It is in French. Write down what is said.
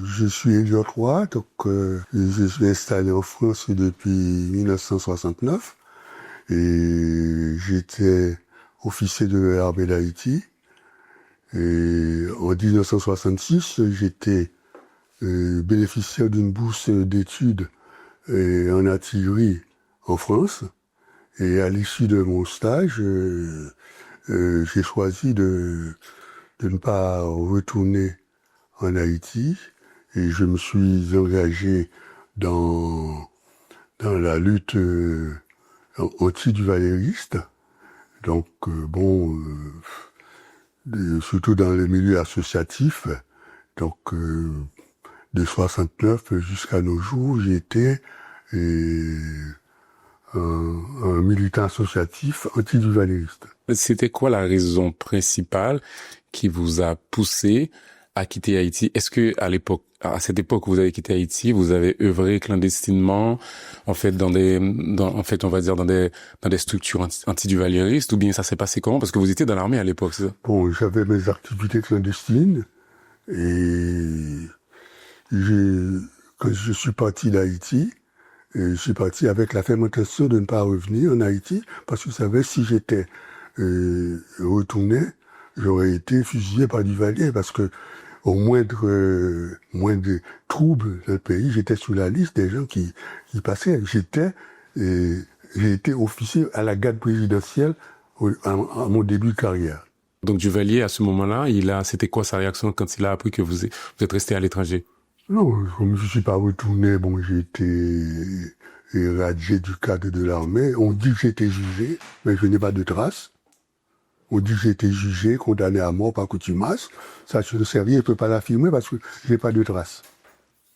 Je suis Eliot Roy, donc je suis installé en France depuis 1969 et j'étais officier de l'armée d'Haïti. Et en 1966, j'étais bénéficiaire d'une bourse d'études en artillerie en France. Et à l'issue de mon stage, j'ai choisi de ne pas retourner en Haïti et je me suis engagé dans la lutte anti-duvalériste. Donc surtout dans les milieux associatifs. Donc de 69 jusqu'à nos jours, j'ai été un militant associatif anti-duvalériste. C'était quoi la raison principale qui vous a poussé à quitter Haïti? Est-ce que à cette époque où vous avez quitté Haïti, vous avez œuvré clandestinement, en fait, on va dire dans des structures anti-duvalieristes, ou bien ça s'est passé comment? Parce que vous étiez dans l'armée à l'époque, c'est ça? Bon, j'avais mes activités clandestines et quand je suis parti d'Haïti, je suis parti avec la ferme intention de ne pas revenir en Haïti parce que je savais si j'étais retourné, j'aurais été fusillé par Duvalier parce que au moindre trouble dans le pays, j'étais sur la liste des gens qui passaient. J'ai été officier à la garde présidentielle à mon début de carrière. Donc Duvalier, à ce moment-là, c'était quoi sa réaction quand il a appris que vous êtes resté à l'étranger? Non, comme je suis pas retourné, bon, j'ai été éradié du cadre de l'armée. On dit que j'ai été jugé, mais je n'ai pas de traces. On dit que j'ai été jugé, condamné à mort par contumace. Ça, je ne sais rien, je ne peux pas l'affirmer parce que je n'ai pas de traces.